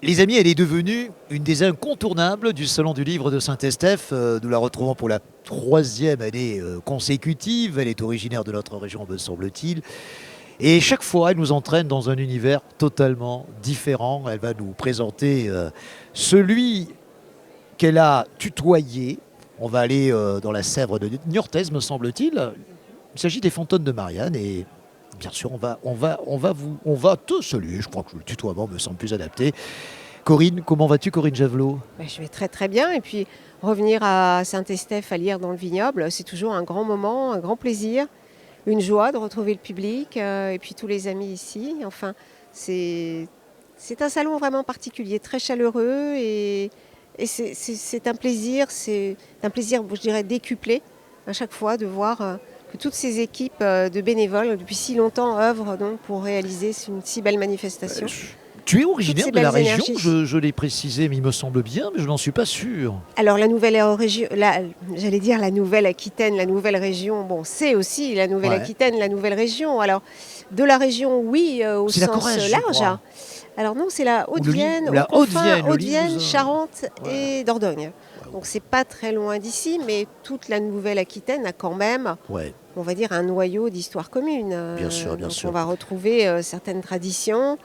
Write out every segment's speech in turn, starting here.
Les amis, elle est devenue une des incontournables du Salon du Livre de Saint-Estèphe. Nous la retrouvons pour la troisième année consécutive. Elle est originaire de notre région, me semble-t-il. Et chaque fois, elle nous entraîne dans un univers totalement différent. Elle va nous présenter celui qu'elle a tutoyé. On va aller dans la Sèvre de Niortaise, me semble-t-il. Il s'agit des Fantômes de Marianne et bien sûr, on va te saluer. Je crois que le tutoiement me semble plus adapté. Corinne, comment vas-tu, Corinne Javelot? Je vais très très bien. Et puis revenir à Saint-Estèphe à lire dans le vignoble, c'est toujours un grand moment, un grand plaisir, une joie de retrouver le public et puis tous les amis ici. Enfin, c'est un salon vraiment particulier, très chaleureux et c'est un plaisir, je dirais, décuplé à chaque fois de voir que toutes ces équipes de bénévoles depuis si longtemps œuvrent donc pour réaliser une si belle manifestation. Tu es originaire de la région, énergies. je l'ai précisé, mais il me semble bien, mais je n'en suis pas sûr. Alors la nouvelle région, j'allais dire la Nouvelle-Aquitaine, la nouvelle région, bon c'est aussi la Nouvelle-Aquitaine, la nouvelle région. Alors de la région, oui, au C'est la sens Corrèze, large. Alors non, c'est la Haute-Vienne, la Haute-Vienne, Charente et Dordogne. Donc c'est pas très loin d'ici, mais toute la Nouvelle-Aquitaine a quand même, on va dire, un noyau d'histoire commune. Bien sûr, bien sûr. On va retrouver certaines traditions,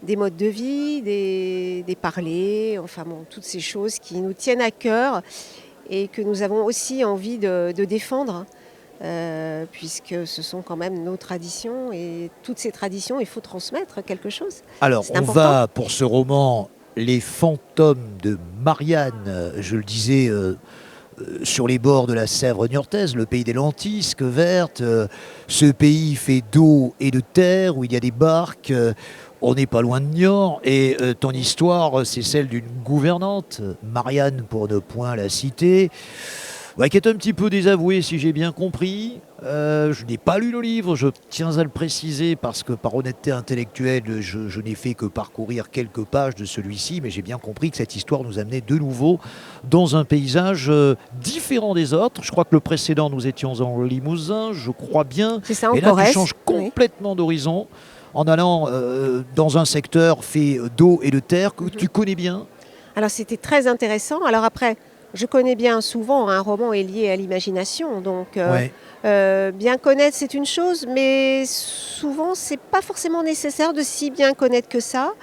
des modes de vie, des parlers, enfin bon, toutes ces choses qui nous tiennent à cœur et que nous avons aussi envie de défendre, puisque ce sont quand même nos traditions et toutes ces traditions, il faut transmettre quelque chose. Alors, C'est on important. va, pour ce roman, Les Fantômes de Marianne, je le disais, sur les bords de la Sèvre niortaise, le pays des lentisques vertes. Ce pays fait d'eau et de terre, où il y a des barques. On n'est pas loin de Niort. Et ton histoire, c'est celle d'une gouvernante, Marianne pour ne point la citer, qui est un petit peu désavouée, si j'ai bien compris. Je n'ai pas lu le livre, je tiens à le préciser, parce que par honnêteté intellectuelle, je n'ai fait que parcourir quelques pages de celui-ci, mais j'ai bien compris que cette histoire nous amenait de nouveau dans un paysage différent des autres. Je crois que le précédent, nous étions en Limousin, je crois bien. C'est ça, en Et là, Corrèze. tu changes complètement d'horizon en allant dans un secteur fait d'eau et de terre que tu connais bien. Alors c'était très intéressant. Alors après, je connais bien, souvent un roman est lié à l'imagination, donc bien connaître c'est une chose, mais souvent c'est pas forcément nécessaire de si bien connaître que ça,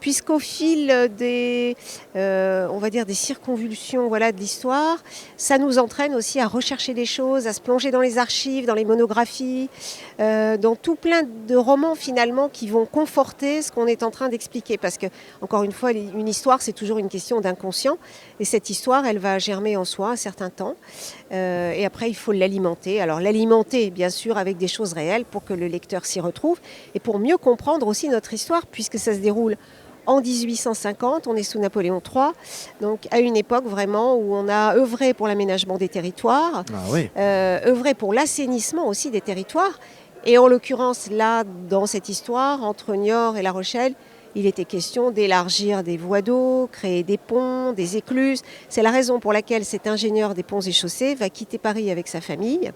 puisqu'au fil des, on va dire des circonvolutions, de l'histoire, ça nous entraîne aussi à rechercher des choses, à se plonger dans les archives, dans les monographies, dans tout plein de romans finalement qui vont conforter ce qu'on est en train d'expliquer, parce que encore une fois, une histoire c'est toujours une question d'inconscient, et cette histoire elle va germer en soi un certain temps, et après il faut l'alimenter. Alors l'alimenter bien sûr avec des choses réelles pour que le lecteur s'y retrouve et pour mieux comprendre aussi notre histoire, puisque ça se déroule en 1850, on est sous Napoléon III, donc à une époque vraiment où on a œuvré pour l'aménagement des territoires, œuvré pour l'assainissement aussi des territoires. Et en l'occurrence, là, dans cette histoire, entre Niort et La Rochelle, il était question d'élargir des voies d'eau, créer des ponts, des écluses. C'est la raison pour laquelle cet ingénieur des ponts et chaussées va quitter Paris avec sa famille,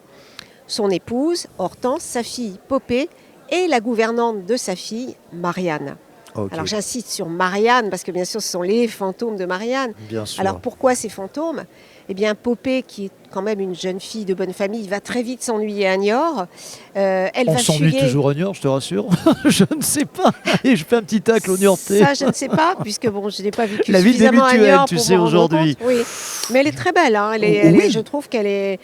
son épouse, Hortense, sa fille, Popée, et la gouvernante de sa fille, Marianne. Okay. Alors j'insiste sur Marianne, parce que bien sûr ce sont les fantômes de Marianne. Bien sûr. Alors pourquoi ces fantômes ? Eh bien Popée, qui est quand même une jeune fille de bonne famille, va très vite s'ennuyer à Niort. On s'ennuie toujours à Niort, je te rassure. Je ne sais pas. Et je fais un petit tacle au Niortais. Ça, je ne sais pas, puisque bon, je n'ai pas vécu la ville des mutuelles, tu sais, aujourd'hui. Oui, mais elle est très belle. Hein. Je trouve qu'elle est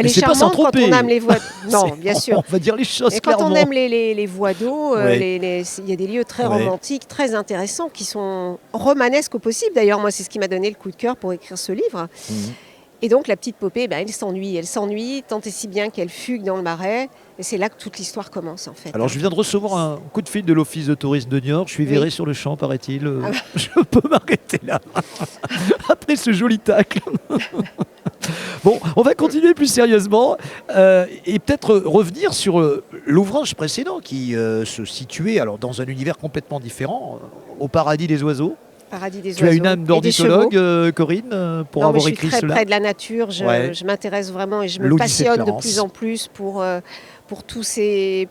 charmante quand on aime les voies. Non, bien sûr. On va dire les choses clairement. Quand on aime les voies d'eau, il y a des lieux très romantiques, très intéressants, qui sont romanesques au possible. D'ailleurs, moi, c'est ce qui m'a donné le coup de cœur pour écrire ce livre. Et donc la petite Popée, elle s'ennuie, tant et si bien qu'elle fugue dans le Marais. Et c'est là que toute l'histoire commence en fait. Alors je viens de recevoir un coup de fil de l'Office de tourisme de Niort. Je suis viré sur le champ, paraît-il. Je peux m'arrêter là. Après ce joli tacle. Bon, on va continuer plus sérieusement et peut-être revenir sur l'ouvrage précédent qui se situait dans un univers complètement différent, au paradis des oiseaux. Tu as une âme d'ornithologue, Corinne, pour avoir écrit cela. Je suis très près de la nature, je m'intéresse vraiment et je me passionne de plus en plus pour pour tous ces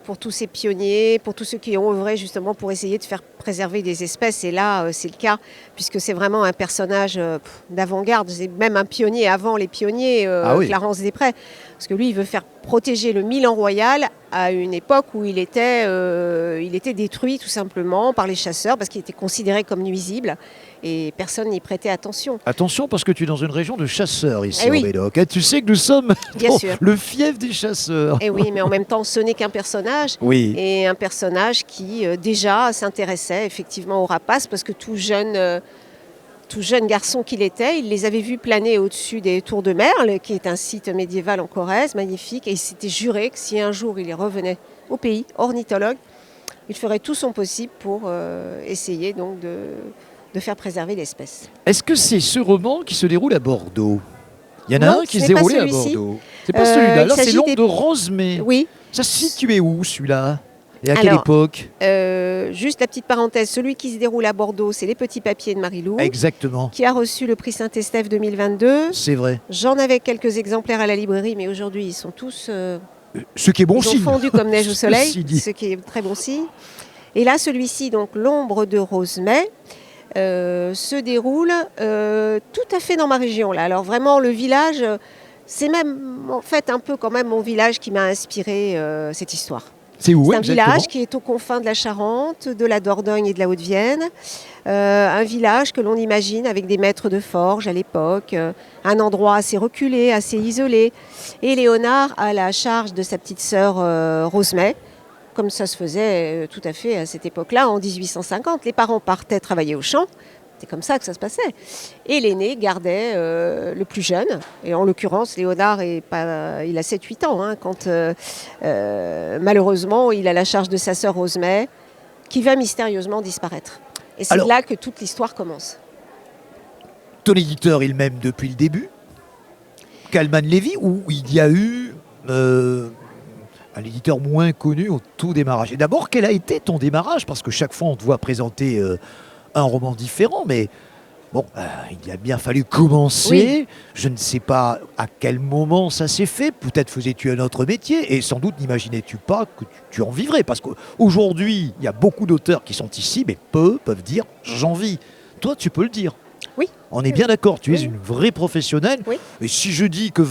pionniers, pour tous ceux qui ont œuvré justement pour essayer de faire préserver des espèces. Et là, c'est le cas, puisque c'est vraiment un personnage d'avant-garde. C'est même un pionnier avant les pionniers, Clarence Desprez. Parce que lui, il veut faire protéger le Milan royal à une époque où il était détruit tout simplement par les chasseurs, parce qu'il était considéré comme nuisible. Et personne n'y prêtait attention. Attention, parce que tu es dans une région de chasseurs ici au Médoc. Et tu sais que nous sommes dans le fief des chasseurs. Et oui, mais en même temps, ce n'est qu'un personnage. Oui. Et un personnage qui déjà s'intéressait effectivement aux rapaces, parce que tout jeune garçon qu'il était, il les avait vus planer au-dessus des Tours de Merle, qui est un site médiéval en Corrèze, magnifique. Et il s'était juré que si un jour il y revenait au pays, ornithologue, il ferait tout son possible pour essayer donc de faire préserver l'espèce. Est-ce que c'est ce roman qui se déroule à Bordeaux? Il y en a un qui se déroulait à Bordeaux. C'est pas celui-là. Là, c'est L'ombre de Rosemée. Oui. Ça se situait où, celui-là? Et à quelle époque? Juste la petite parenthèse, celui qui se déroule à Bordeaux, c'est Les Petits Papiers de Marie-Lou. Exactement. Qui a reçu le prix Saint-Estèphe 2022. C'est vrai. J'en avais quelques exemplaires à la librairie, mais aujourd'hui, ils sont tous... ce qui est bon signe. Ils ont fondu comme neige au soleil, ce qui est très bon signe. Et là, celui-ci, donc L'ombre de Rosemée, se déroule tout à fait dans ma région. Là. Alors vraiment, le village, c'est même en fait un peu quand même mon village qui m'a inspiré cette histoire. C'est où, c'est un village qui est aux confins de la Charente, de la Dordogne et de la Haute-Vienne. Un village que l'on imagine avec des maîtres de forge à l'époque, un endroit assez reculé, assez isolé. Et Léonard a la charge de sa petite sœur Rosemée, comme ça se faisait tout à fait à cette époque-là, en 1850. Les parents partaient travailler au champ, c'est comme ça que ça se passait. Et l'aîné gardait le plus jeune, et en l'occurrence, Léonard, il a 7-8 ans, quand malheureusement, il a la charge de sa sœur Rosemée, qui va mystérieusement disparaître. Et c'est là que toute l'histoire commence. Ton éditeur, il m'aime depuis le début, Kalman Levy, ou il y a eu... un éditeur moins connu au tout démarrage. Et d'abord, quel a été ton démarrage? Parce que chaque fois, on te voit présenter un roman différent, mais bon, il a bien fallu commencer. Oui. Je ne sais pas à quel moment ça s'est fait. Peut-être faisais-tu un autre métier, et sans doute n'imaginais-tu pas que tu en vivrais. Parce qu'aujourd'hui, il y a beaucoup d'auteurs qui sont ici, mais peu peuvent dire « j'en vis ». Toi, tu peux le dire. Oui. On est bien d'accord, tu es une vraie professionnelle. Oui. Et si je dis que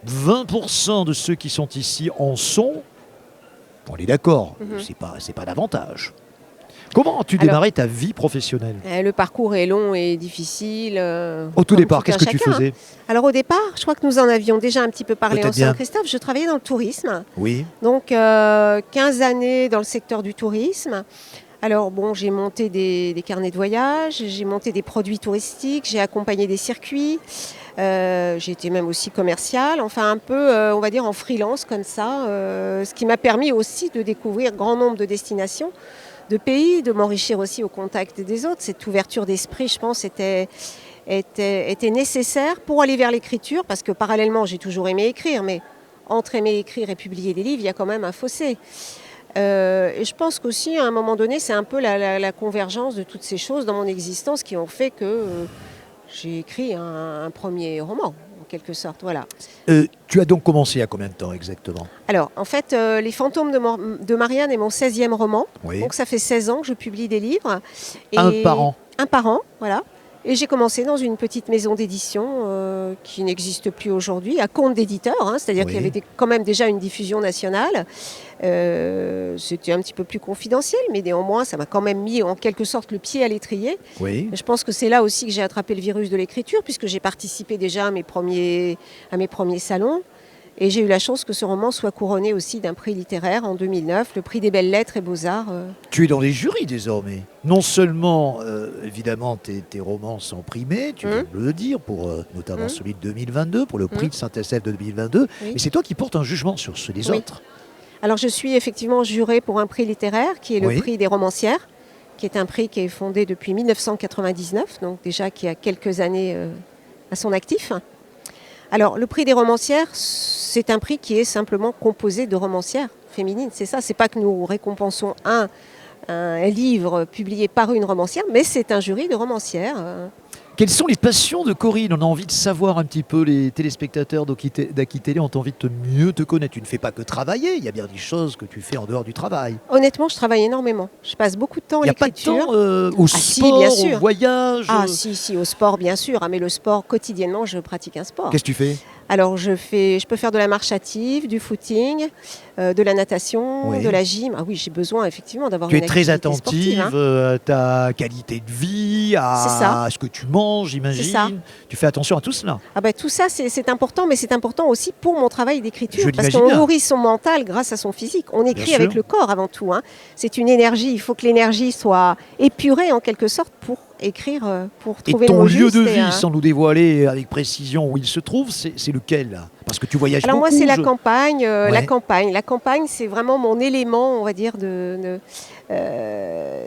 20% de ceux qui sont ici en sont, on est d'accord, c'est pas davantage. Comment as-tu démarré ta vie professionnelle? Le parcours est long et difficile. Au tout départ, qu'est-ce que tu faisais? Alors au départ, je crois que nous en avions déjà un petit peu parlé ensemble, Christophe. Je travaillais dans le tourisme. Oui. Donc 15 années dans le secteur du tourisme. Alors bon, j'ai monté des carnets de voyage, j'ai monté des produits touristiques, j'ai accompagné des circuits. J'ai été même aussi commerciale, enfin un peu, on va dire, en freelance comme ça, ce qui m'a permis aussi de découvrir grand nombre de destinations, de pays, de m'enrichir aussi au contact des autres. Cette ouverture d'esprit, je pense, était nécessaire pour aller vers l'écriture, parce que parallèlement, j'ai toujours aimé écrire, mais entre aimer écrire et publier des livres, il y a quand même un fossé. Et je pense qu'aussi, à un moment donné, c'est un peu la convergence de toutes ces choses dans mon existence qui ont fait que... j'ai écrit un premier roman, en quelque sorte, voilà. Tu as donc commencé à combien de temps exactement? Alors, en fait, Les Fantômes de Marianne est mon 16e roman. Oui. Donc ça fait 16 ans que je publie des livres. Et un par an? Un par an, voilà. Et j'ai commencé dans une petite maison d'édition qui n'existe plus aujourd'hui, à compte d'éditeur, c'est-à-dire qu'il y avait quand même déjà une diffusion nationale. C'était un petit peu plus confidentiel, mais néanmoins, ça m'a quand même mis en quelque sorte le pied à l'étrier. Oui. Je pense que c'est là aussi que j'ai attrapé le virus de l'écriture, puisque j'ai participé déjà à mes premiers salons. Et j'ai eu la chance que ce roman soit couronné aussi d'un prix littéraire en 2009, le prix des belles lettres et beaux-arts. Tu es dans les jurys désormais. Non seulement, évidemment, tes romans sont primés, tu viens de le dire, pour notamment celui de 2022, pour le prix de Saint-Estèphe de 2022, mais c'est toi qui portes un jugement sur ceux des autres. Alors je suis effectivement jurée pour un prix littéraire, qui est le prix des romancières, qui est un prix qui est fondé depuis 1999, donc déjà qui a quelques années à son actif. Alors, le prix des romancières, c'est un prix qui est simplement composé de romancières féminines. C'est ça, c'est pas que nous récompensons un livre publié par une romancière, mais c'est un jury de romancières. Quelles sont les passions de Corinne? On a envie de savoir un petit peu, les téléspectateurs d'Aki Télé ont envie de mieux te connaître. Tu ne fais pas que travailler, il y a bien des choses que tu fais en dehors du travail. Honnêtement, je travaille énormément. Je passe beaucoup de temps à Il n'y a pas de l'écriture. temps au Ah si, sport, bien au sûr. voyage Ah si, au sport, bien sûr. Ah, mais le sport, quotidiennement, je pratique un sport. Qu'est-ce que tu fais? Alors, je peux faire de la marche active, du footing, de la natation, Oui. de la gym. Ah oui, j'ai besoin effectivement d'avoir Tu une es très activité sportive, attentive hein. à ta qualité de vie, C'est ça. à ce que tu manges, C'est ça. j'imagine. Tu fais attention à tout cela. Ah bah, tout ça, c'est important, mais c'est important aussi pour mon travail d'écriture. Je Parce l'imagine qu'on bien. nourrit son mental grâce à son physique. On écrit avec sûr. le corps avant tout, hein. C'est une énergie. Il faut que l'énergie soit épurée en quelque sorte pour écrire, pour Et trouver le ton mot lieu juste. de vie, sans nous dévoiler avec précision où il se trouve, c'est lequel là? Parce que tu voyages Alors beaucoup. moi, c'est la campagne. La Ouais. campagne. La campagne, c'est vraiment mon élément, on va dire,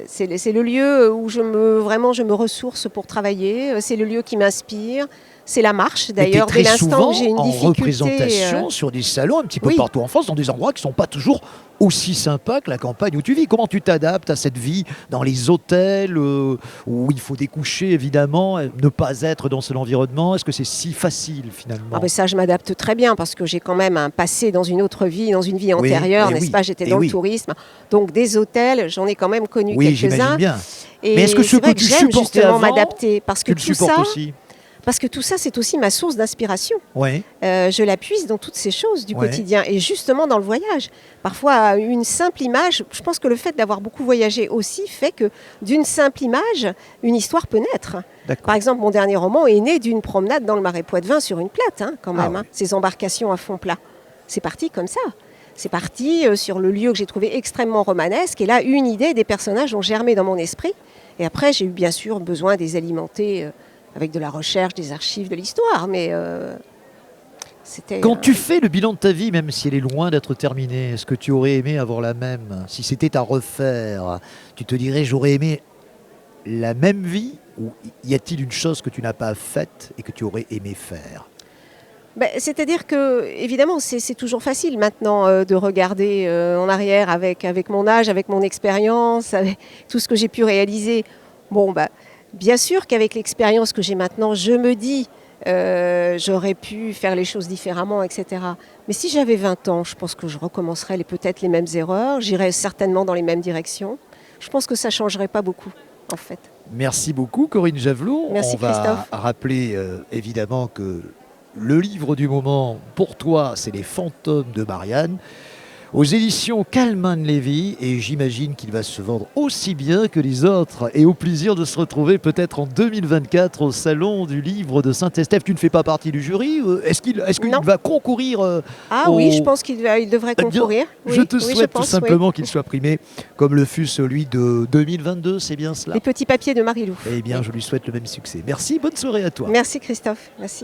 c'est le lieu où je me ressource pour travailler. C'est le lieu qui m'inspire. C'est la marche, Mais tu es d'ailleurs. très Dès l'instant souvent où j'ai une en difficulté, représentation sur des salons un petit peu oui. partout en France, dans des endroits qui ne sont pas toujours aussi sympas que la campagne où tu vis. Comment tu t'adaptes à cette vie dans les hôtels où il faut découcher évidemment, ne pas être dans cet environnement? Est-ce que c'est si facile finalement? Ah ben ça, je m'adapte très bien parce que j'ai quand même un passé dans une autre vie, dans une vie Oui, antérieure, eh n'est-ce oui, pas? J'étais eh dans oui. le tourisme. Donc des hôtels, j'en ai quand même connu Oui, j'imagine quelques-uns. bien. Et Mais est-ce que ce c'est vrai que tu j'aime supportais justement avant, m'adapter parce que tu le tout supportes ça, aussi? c'est aussi ma source d'inspiration. Ouais. Je la puise dans toutes ces choses du Ouais. quotidien et justement dans le voyage. Parfois, une simple image, je pense que le fait d'avoir beaucoup voyagé aussi fait que d'une simple image, une histoire peut naître. D'accord. Par exemple, mon dernier roman est né d'une promenade dans le Marais Poitevin sur une plate, hein, quand même, Ah hein, oui. ces embarcations à fond plat. C'est parti comme ça. C'est parti sur le lieu que j'ai trouvé extrêmement romanesque. Et là, une idée, des personnages ont germé dans mon esprit. Et après, j'ai eu bien sûr besoin de les alimenter avec de la recherche, des archives, de l'histoire. Mais c'était... Quand tu fais le bilan de ta vie, même si elle est loin d'être terminée, est-ce que tu aurais aimé avoir la même? Si c'était à refaire, tu te dirais j'aurais aimé la même vie, ou y a-t-il une chose que tu n'as pas faite et que tu aurais aimé faire? C'est-à-dire que, évidemment, c'est toujours facile maintenant de regarder en arrière avec mon âge, avec mon expérience, avec tout ce que j'ai pu réaliser. Bon, bien sûr qu'avec l'expérience que j'ai maintenant, je me dis j'aurais pu faire les choses différemment, etc. Mais si j'avais 20 ans, je pense que je recommencerais peut-être les mêmes erreurs, j'irais certainement dans les mêmes directions. Je pense que ça ne changerait pas beaucoup, en fait. Merci beaucoup Corinne Javelot. Merci, On va Christophe. rappeler évidemment que le livre du moment pour toi, c'est Les Fantômes de Marianne, aux éditions Calman Lévy, et j'imagine qu'il va se vendre aussi bien que les autres, et au plaisir de se retrouver peut-être en 2024 au Salon du Livre de Saint-Estèphe. Tu ne fais pas partie du jury? Est-ce qu'il Non. va concourir Ah oui, je pense qu'il devrait Eh bien, concourir. je Oui, te oui, souhaite tout pense, simplement oui. qu'il soit primé comme le fut celui de 2022, c'est bien cela? Les petits papiers de Marie-Lou. Eh bien, je lui souhaite le même succès. Merci, bonne soirée à toi. Merci Christophe. Merci.